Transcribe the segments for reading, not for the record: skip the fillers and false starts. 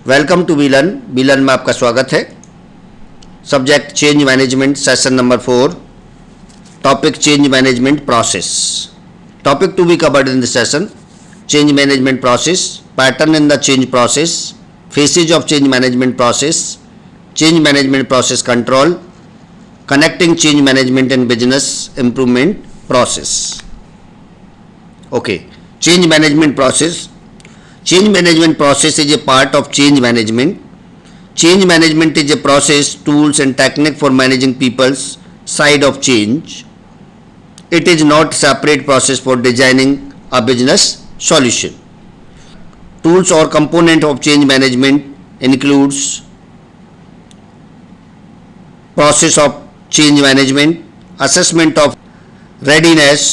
Welcome to बीलन में आपका स्वागत है। Subject change management, session number 4, topic change management process. Topic to be covered in the session: change management process, pattern in the change process, phases of change management process, change management process control, connecting change management and business improvement process. Okay, change management process. Change management process is a part of change management. Change management is a process, tools and technique for managing people's side of change. It is not separate process for designing a business solution. Tools or component of change management includes process of change management, assessment of readiness,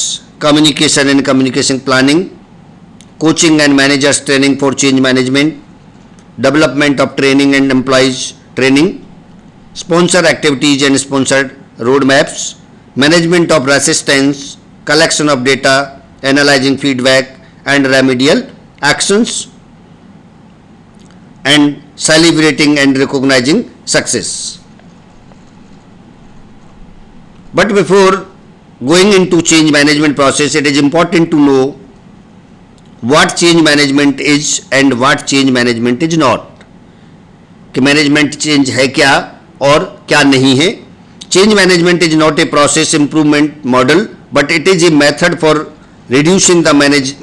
communication and communication planning, coaching and managers training for change management, development of training and employees training, sponsor activities and sponsored roadmaps, management of resistance, collection of data, analyzing feedback and remedial actions, and celebrating and recognizing success. But before going into change management process, it is important to know what change management is and what change management is not. कि management change है क्या और क्या नहीं है. Change management is not a process improvement model, but it is a method for reducing the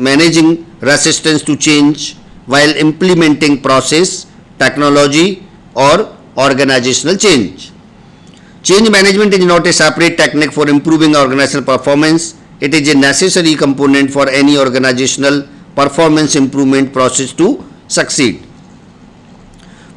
managing resistance to change while implementing process, technology or organizational change. Change management is not a separate technique for improving organizational performance. It is a necessary component for any organizational performance improvement process to succeed.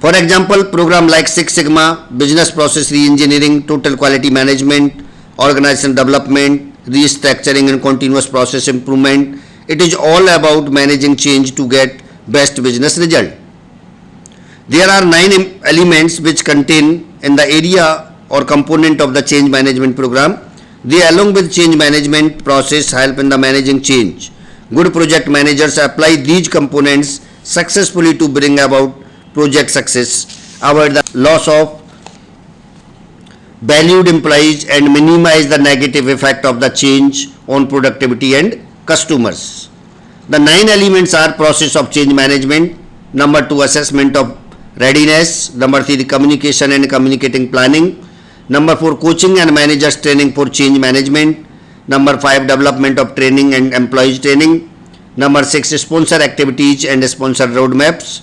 For example, program like Six Sigma, business process re-engineering, total quality management, organizational development, restructuring and continuous process improvement. It is all about managing change to get best business result. There are 9 elements which contain in the area or component of the change management program. They along with change management process help in the managing change. Good project managers apply these components successfully to bring about project success, avoid the loss of valued employees and minimize the negative effect of the change on productivity and customers. The 9 elements are: process of change management, number 2 assessment of readiness, number 3 communication and communicating planning, number 4 coaching and managers training for change management, number 5 development of training and employees training, number 6 sponsor activities and sponsor roadmaps,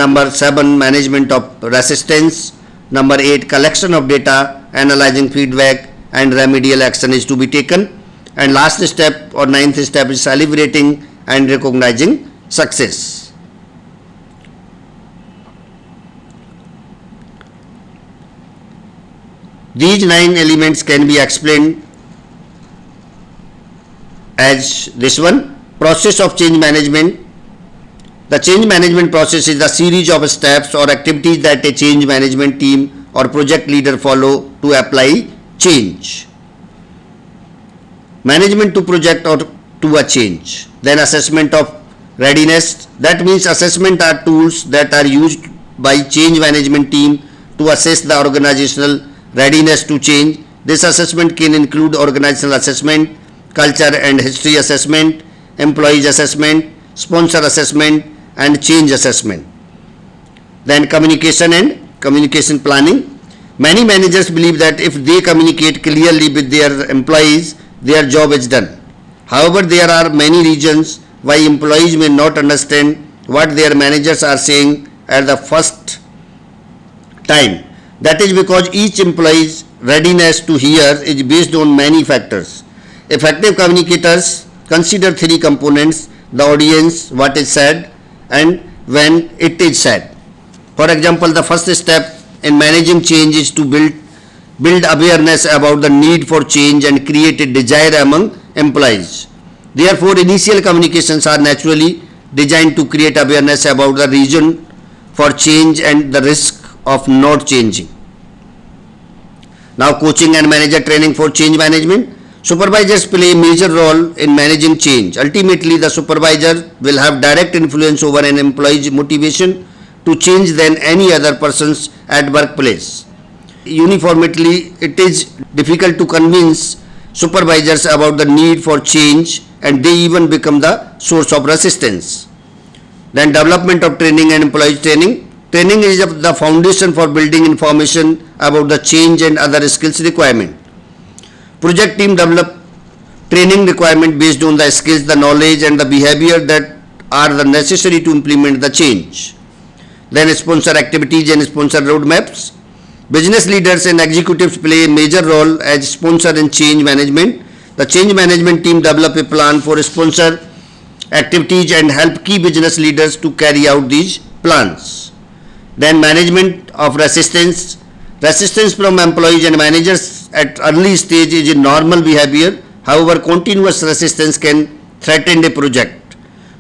number 7 management of resistance, number 8 collection of data, analyzing feedback and remedial action is to be taken, and last step or 9th step is celebrating and recognizing success. These 9 elements can be explained as this one: process of change management. The change management process is the series of steps or activities that a change management team or project leader follow to apply change management to project or to a change. Then assessment of readiness. That means assessment are tools that are used by change management team to assess the organizational readiness to change. This assessment can include organizational assessment, culture and history assessment, employees assessment, sponsor assessment and change assessment. Then communication and communication planning. Many managers believe that if they communicate clearly with their employees, their job is done. However, there are many reasons why employees may not understand what their managers are saying at the first time. That is because each employee's readiness to hear is based on many factors. Effective communicators consider 3 components: the audience, what is said, and when it is said. For example, the first step in managing change is to build awareness about the need for change and create a desire among employees. Therefore, initial communications are naturally designed to create awareness about the reason for change and the risk of not changing. Now, coaching and manager training for change management. Supervisors play a major role in managing change. Ultimately, the supervisor will have direct influence over an employee's motivation to change than any other persons at workplace. Uniformly, it is difficult to convince supervisors about the need for change, and they even become the source of resistance. Then development of training and employee training. Training is the foundation for building information about the change and other skills requirement. Project team develop training requirement based on the skills, the knowledge and the behavior that are the necessary to implement the change. Then sponsor activities and sponsor roadmaps. Business leaders and executives play a major role as sponsor in change management. The change management team develop a plan for sponsor activities and help key business leaders to carry out these plans. Then management of resistance. Resistance from employees and managers at early stage is a normal behavior. However, continuous resistance can threaten a project.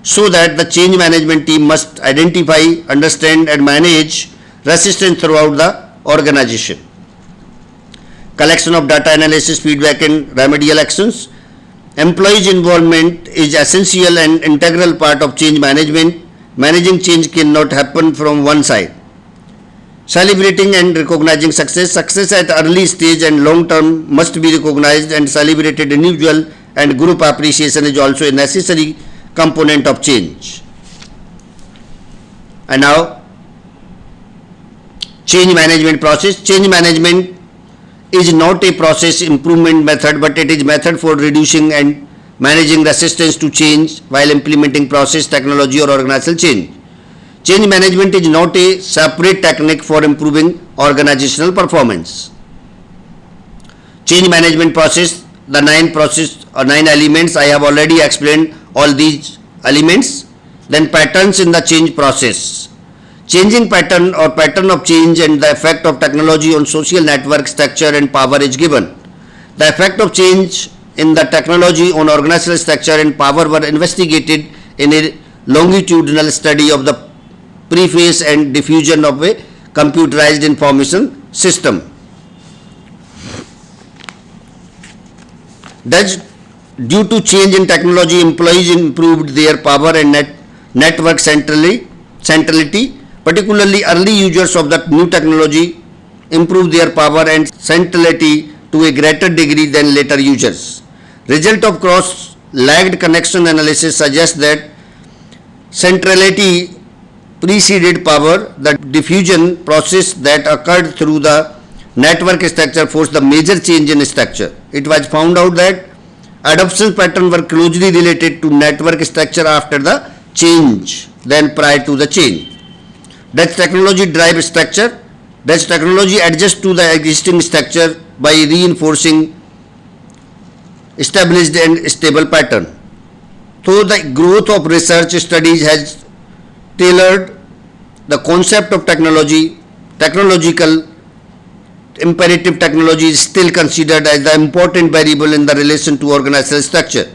So that the change management team must identify, understand and manage resistance throughout the organization. Collection of data analysis, feedback and remedial actions. Employees' involvement is essential and integral part of change management. Managing change cannot happen from one side. Celebrating and recognizing success. Success at early stage and long term must be recognized and celebrated. Individual and group appreciation is also a necessary component of change. And now, change management process. Change management is not a process improvement method, but it is method for reducing and managing resistance to change while implementing process, technology or organizational change. Change management is not a separate technique for improving organizational performance. Change management process, the 9 elements, I have already explained all these elements. Then patterns in the change process. Changing pattern or pattern of change and the effect of technology on social network structure and power is given. The effect of change in the technology on organizational structure and power were investigated in a longitudinal study of the preface and diffusion of a computerized information system. Thus, due to change in technology, employees improved their power and network centrality. Particularly, early users of that new technology improved their power and centrality to a greater degree than later users. Result of cross-lagged connection analysis suggests that centrality preceded power. The diffusion process that occurred through the network structure forced the major change in structure. It was found out that adoption patterns were closely related to network structure after the change than prior to the change. That technology drive structure. That technology adjusts to the existing structure by reinforcing established and stable pattern. So the growth of research studies has tailored the concept of technological imperative technology is still considered as the important variable in the relation to organizational structure.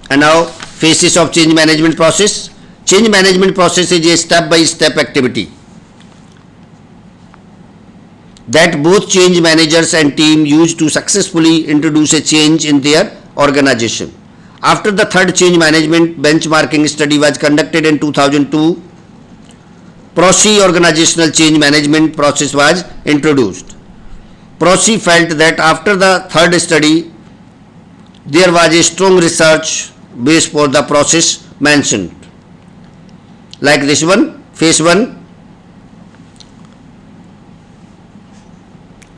And now, phases of change management process. Change management process is a step-by-step activity that both change managers and team use to successfully introduce a change in their organization. After the third change management benchmarking study was conducted in 2002, PROCE organizational change management process was introduced. PROCE felt that after the third study, there was a strong research base for the process mentioned. Like this one, phase 1.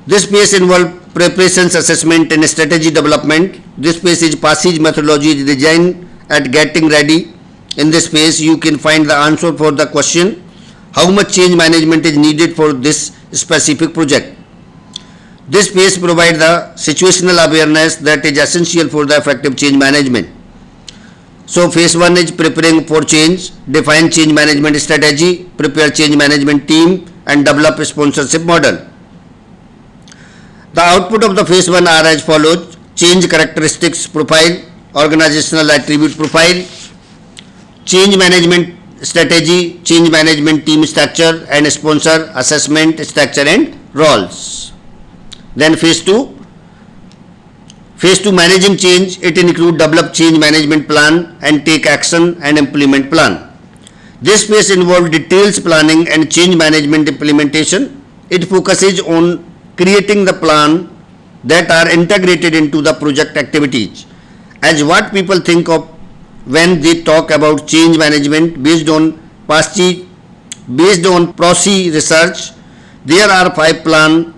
This phase involved preparations, assessment and strategy development. This phase is passage methodology is designed at getting ready. In this phase, you can find the answer for the question, how much change management is needed for this specific project. This phase provides the situational awareness that is essential for the effective change management. So phase 1 is preparing for change, define change management strategy, prepare change management team and develop a sponsorship model. The output of the phase 1 are as follows: change characteristics profile, organizational attribute profile, change management strategy, change management team structure and sponsor assessment structure and roles. Then phase 2. Phase 2 managing change, it includes develop change management plan and take action and implement plan. This phase involves details planning and change management implementation. It focuses on creating the plan that are integrated into the project activities. As what people think of when they talk about change management based on PROSI research, there are 5 plans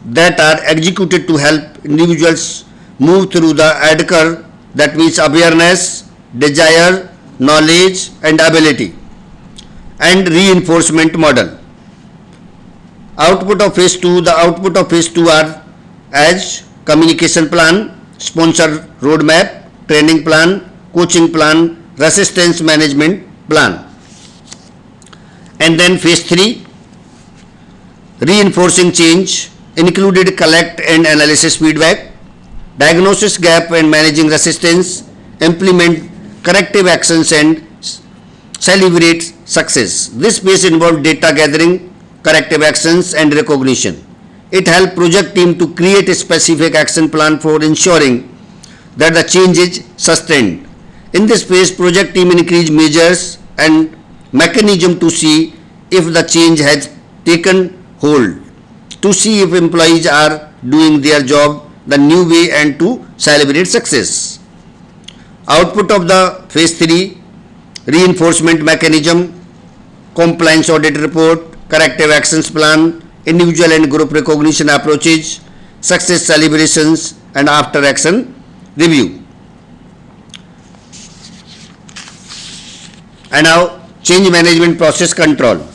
that are executed to help individuals move through the ed curve, that means awareness, desire, knowledge and ability, and reinforcement model. Output of phase 2, the output of phase 2 are as communication plan, sponsor roadmap, training plan, coaching plan, resistance management plan. And then phase 3, reinforcing change, included collect and analysis feedback, diagnosis gap and managing resistance, implement corrective actions and celebrate success. This phase involves data gathering, corrective actions and recognition. It helps project team to create a specific action plan for ensuring that the change is sustained. In this phase, project team increase measures and mechanism to see if the change has taken hold, to see if employees are doing their job the new way and to celebrate success. Output of the phase 3, reinforcement mechanism, compliance audit report, corrective actions plan, individual and group recognition approaches, success celebrations and after action review. And now change management process control.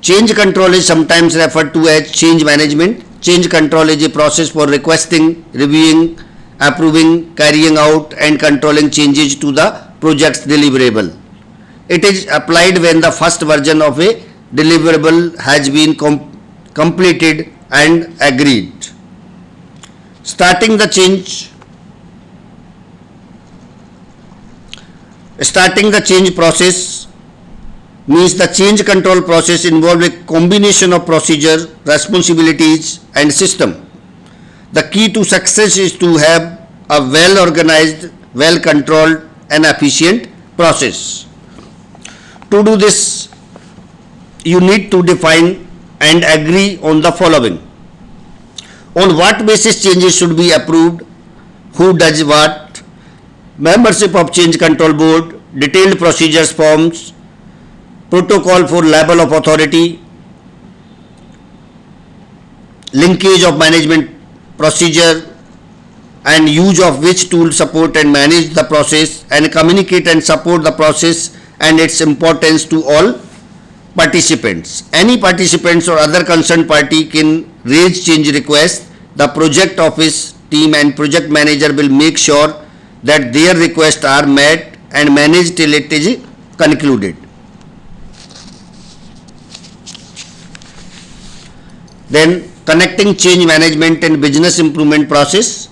Change control is sometimes referred to as change management. Change control is a process for requesting, reviewing, approving, carrying out and controlling changes to the project's deliverable. It is applied when the first version of a deliverable has been completed and agreed. Starting the change process means the change control process involves a combination of procedure, responsibilities and system. The key to success is to have a well organized, well controlled and efficient process. To do this, you need to define and agree on the following: on what basis changes should be approved, who does what, membership of change control board, detailed procedures forms, protocol for level of authority, linkage of management procedure and use of which tool support and manage the process and communicate and support the process and its importance to all participants. Any participants or other concerned party can raise change requests. The project office team and project manager will make sure that their requests are met and managed till it is concluded. Then connecting change management and business improvement process.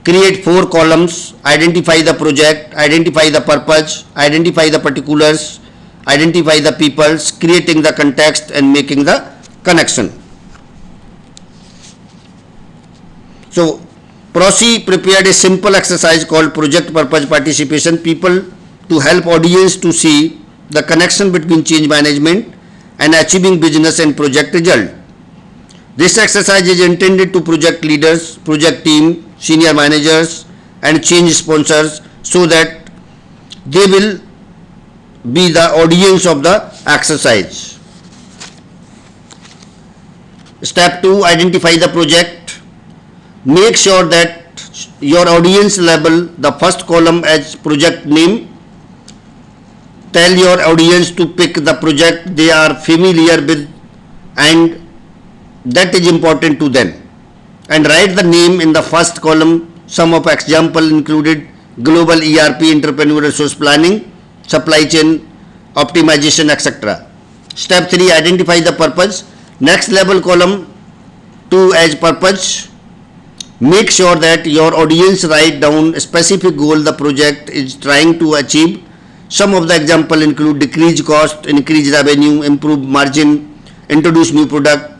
Create 4 columns: identify the project, identify the purpose, identify the particulars, identify the peoples, creating the context and making the connection. So PROSI prepared a simple exercise called project purpose participation people to help audience to see the connection between change management and achieving business and project result. This exercise is intended to project leaders, project team, senior managers and change sponsors so that they will be the audience of the exercise. Step 2, identify the project. Make sure that your audience label the first column as project name. Tell your audience to pick the project they are familiar with and that is important to them, and write the name in the first column. Some of example included global ERP, entrepreneur resource planning, supply chain optimization, etc. Step 3, identify the purpose. Next level column 2 as purpose. Make sure that your audience write down a specific goal the project is trying to achieve. Some of the example include decrease cost, increase revenue, improve margin, introduce new product,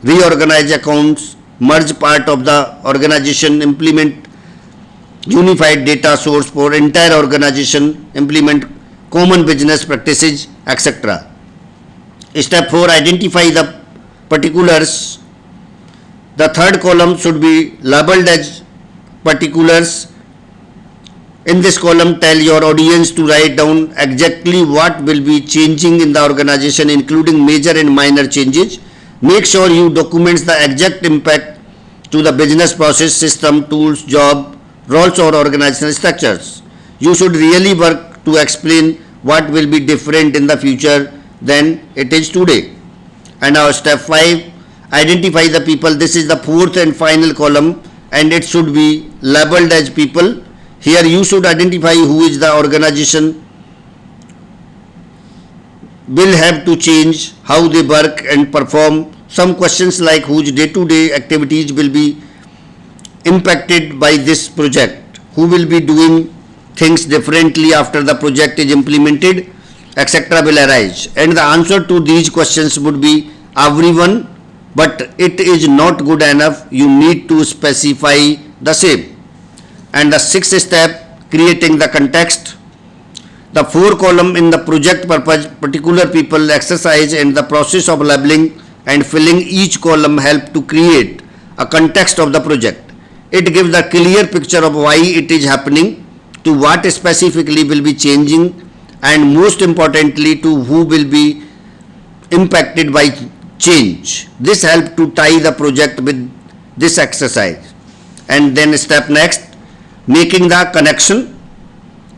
reorganize accounts, merge part of the organization, implement unified data source for entire organization, implement common business practices, etc. Step 4, identify the particulars. The third column should be labeled as particulars. In this column, tell your audience to write down exactly what will be changing in the organization, including major and minor changes. Make sure you document the exact impact to the business process, system, tools, job, roles or organizational structures. You should really work to explain what will be different in the future than it is today. And now step 5, identify the people. This is the fourth and final column and it should be labeled as people. Here you should identify who is the organization will have to change, how they work and perform. Some questions like whose day-to-day activities will be impacted by this project, who will be doing things differently after the project is implemented, etc. will arise. And the answer to these questions would be everyone, but it is not good enough. You need to specify the same. And the sixth step, creating the context. The 4 column in the project purpose, particular people, exercise and the process of labeling and filling each column help to create a context of the project. It gives a clear picture of why it is happening, to what specifically will be changing, and most importantly to who will be impacted by change. This helps to tie the project with this exercise. And then step next, making the connection.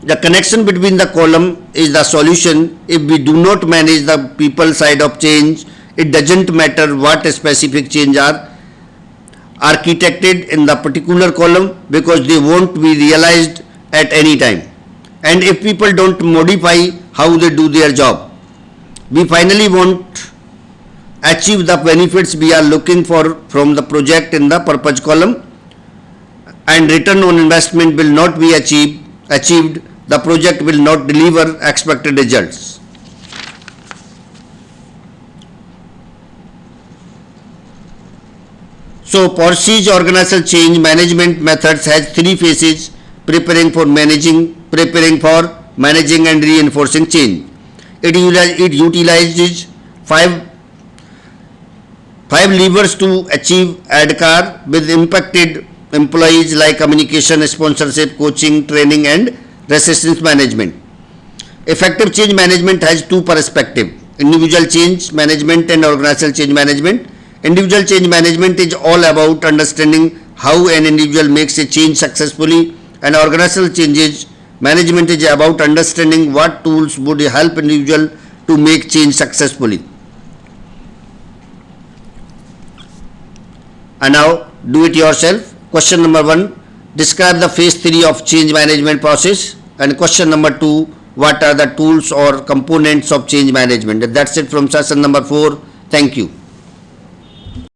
The connection between the column is the solution. If we do not manage the people side of change, it doesn't matter what specific change are architected in the particular column because they won't be realized at any time. And if people don't modify how they do their job, we finally won't achieve the benefits we are looking for from the project in the purpose column, and return on investment will not be achieved. The project will not deliver expected results. So Porsche's organizational change management methods has 3 phases: preparing for managing, and reinforcing change. It utilizes five levers to achieve ADKAR with impacted employees like communication, sponsorship, coaching, training and resistance management. Effective change management has 2 perspectives: individual change management and organizational change management. Individual change management is all about understanding how an individual makes a change successfully, and organizational changes management is about understanding what tools would help individual to make change successfully. And now do it yourself. Question number 1, describe the phase 3 of change management process, and question number 2, what are the tools or components of change management. That's it from session number 4. Thank you.